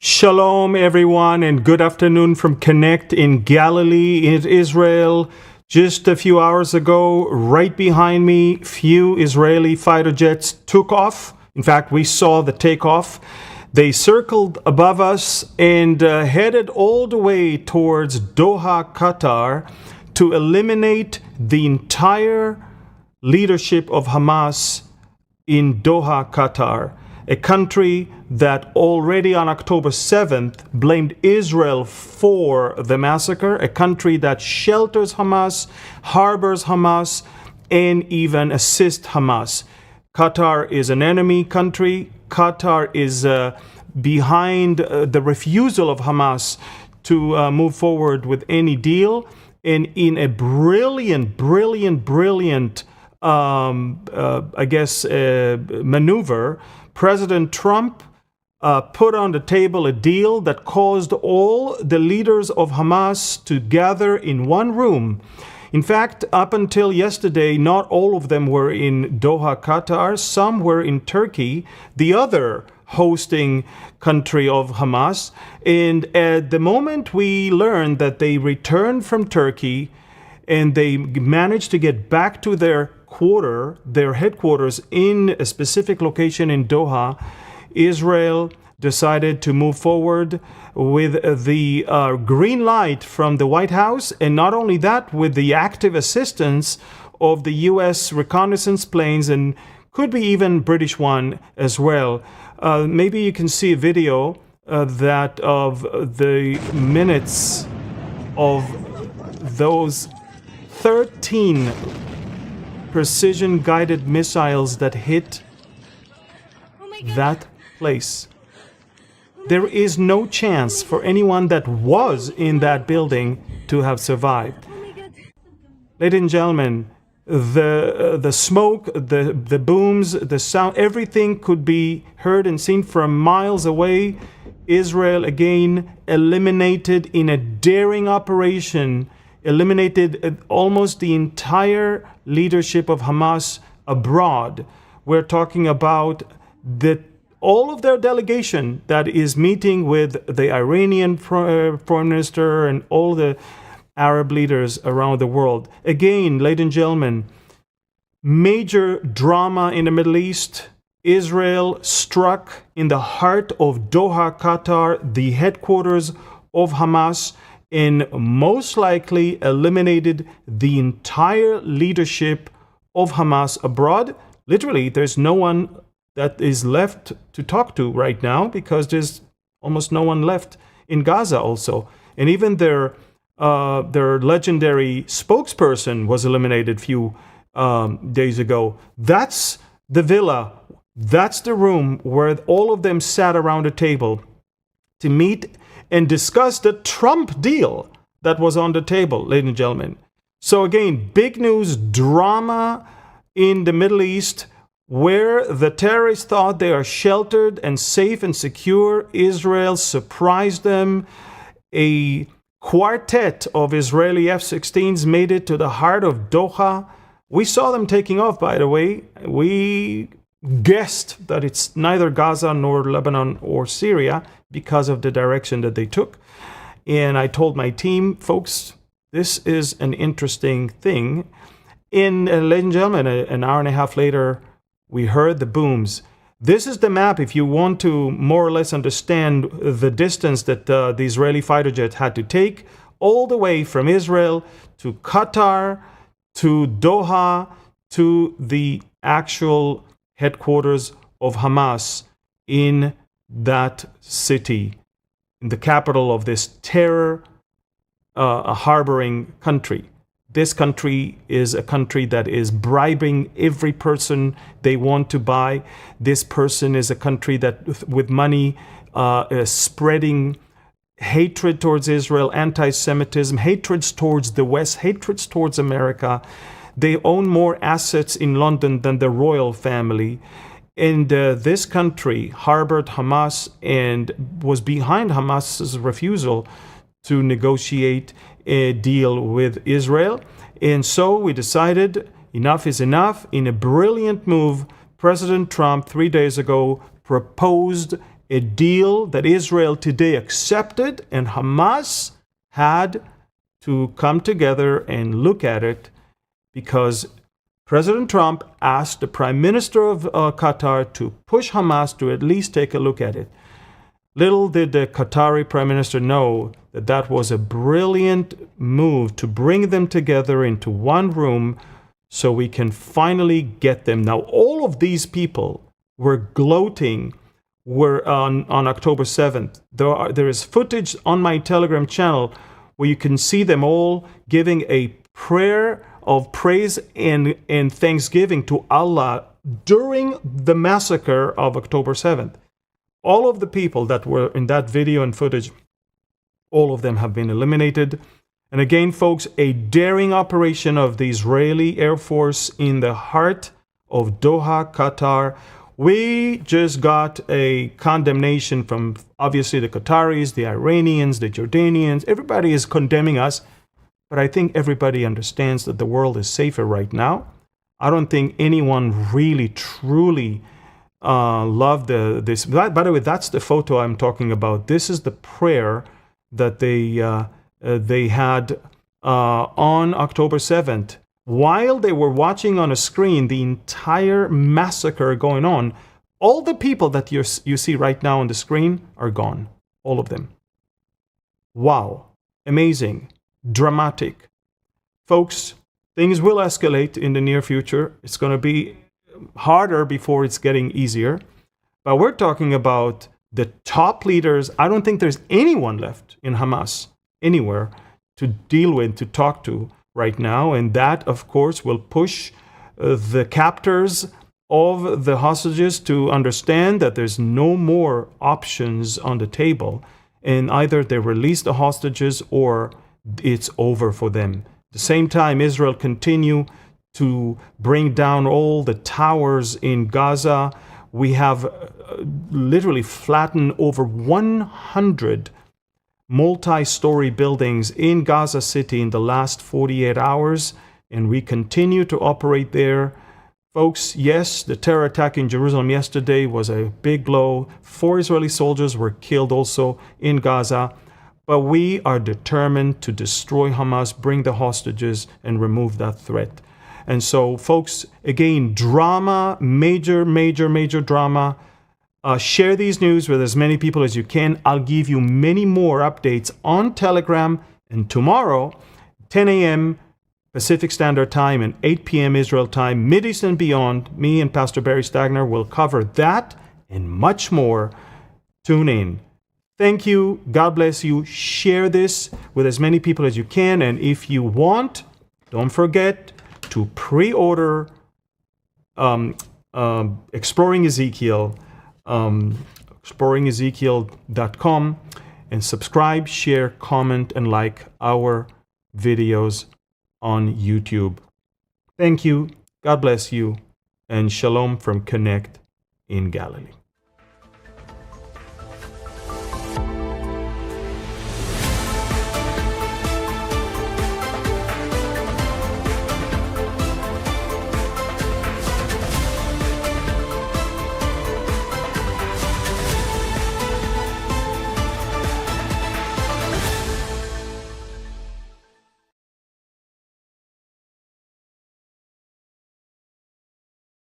Shalom, everyone, and good afternoon from Connect in Galilee, in Israel. Just a few hours ago, right behind me, few Israeli fighter jets took off. In fact, we saw the takeoff. They circled above us and headed all the way towards Doha, Qatar, to eliminate the entire leadership of Hamas in Doha, Qatar, a country that already on October 7th blamed Israel for the massacre, a country that shelters Hamas, harbors Hamas, and even assists Hamas. Qatar is an enemy country. Qatar is behind the refusal of Hamas to move forward with any deal. And in a brilliant maneuver, President Trump put on the table a deal that caused all the leaders of Hamas to gather in one room. In fact, up until yesterday, not all of them were in Doha, Qatar. Some were in Turkey, the other hosting country of Hamas. And at the moment we learned that they returned from Turkey and they managed to get back to their headquarters in a specific location in Doha, Israel decided to move forward with the green light from the White House, and not only that, with the active assistance of the U.S. reconnaissance planes and could be even British one as well. Maybe you can see a video that of the minutes of those 13 precision-guided missiles that hit that place. There is no chance for anyone that was in that building to have survived. Ladies and gentlemen, the smoke, the booms, the sound, everything could be heard and seen from miles away. Israel again eliminated in a daring operation, eliminated almost the entire leadership of Hamas abroad. We're talking about all of their delegation that is meeting with the Iranian foreign minister and all the Arab leaders around the world. Again, ladies and gentlemen, major drama in the Middle East. Israel struck in the heart of Doha, Qatar, the headquarters of Hamas, and most likely eliminated the entire leadership of Hamas abroad. Literally, there's no one that is left to talk to right now because there's almost no one left in Gaza also. And even their legendary spokesperson was eliminated a few days ago. That's the villa. That's the room where all of them sat around a table to meet and discuss the Trump deal that was on the table, ladies and gentlemen. So again, big news, drama in the Middle East, where the terrorists thought they are sheltered and safe and secure. Israel surprised them. A quartet of Israeli F-16s made it to the heart of Doha. We saw them taking off, by the way. We guessed that it's neither Gaza nor Lebanon or Syria because of the direction that they took. And I told my team, folks, this is an interesting thing. Ladies and gentlemen, an hour and a half later, we heard the booms. This is the map if you want to more or less understand the distance that the Israeli fighter jet had to take, all the way from Israel to Qatar, to Doha, to the actual headquarters of Hamas in that city, in the capital of this terror harboring country. This country is a country that is bribing every person they want to buy. This person is a country that, with money, is spreading hatred towards Israel, anti-Semitism, hatreds towards the West, hatreds towards America. They own more assets in London than the royal family. And this country harbored Hamas and was behind Hamas's refusal to negotiate a deal with Israel. And so we decided enough is enough. In a brilliant move, President Trump 3 days ago proposed a deal that Israel today accepted, and Hamas had to come together and look at it because President Trump asked the Prime Minister of Qatar to push Hamas to at least take a look at it. Little did the Qatari Prime Minister know that that was a brilliant move to bring them together into one room so we can finally get them. Now, all of these people were gloating on October 7th. There is footage on my Telegram channel where you can see them all giving a prayer of praise and thanksgiving to Allah during the massacre of October 7th. All of the people that were in that video and footage, all of them have been eliminated. And again, folks, a daring operation of the Israeli Air Force in the heart of Doha, Qatar. We just got a condemnation from, obviously, the Qataris, the Iranians, the Jordanians. Everybody is condemning us. But I think everybody understands that the world is safer right now. I don't think anyone really, truly loved this. By the way, that's the photo I'm talking about. This is the prayer that they had on October 7th. While they were watching on a screen the entire massacre going on, all the people that you see right now on the screen are gone. All of them. Wow. Amazing. Dramatic. Folks, things will escalate in the near future. It's going to be harder before it's getting easier. But we're talking about the top leaders. I don't think there's anyone left in Hamas anywhere to deal with, to talk to right now. And that, of course, will push the captors of the hostages to understand that there's no more options on the table. And either they release the hostages or it's over for them. At the same time, Israel continue to bring down all the towers in Gaza. We have literally flattened over 100 multi-story buildings in Gaza City in the last 48 hours, and we continue to operate there. Folks, yes, the terror attack in Jerusalem yesterday was a big blow. 4 Israeli soldiers were killed also in Gaza. But we are determined to destroy Hamas, bring the hostages, and remove that threat. And so, folks, again, drama, major drama. Share these news with as many people as you can. I'll give you many more updates on Telegram. And tomorrow, 10 a.m. Pacific Standard Time and 8 p.m. Israel time, Mideast and beyond, me and Pastor Barry Stagner will cover that and much more. Tune in. Thank you. God bless you. Share this with as many people as you can. And if you want, don't forget to pre-order Exploring Ezekiel, exploringezekiel.com, and subscribe, share, comment, and like our videos on YouTube. Thank you. God bless you. And shalom from Connect in Galilee.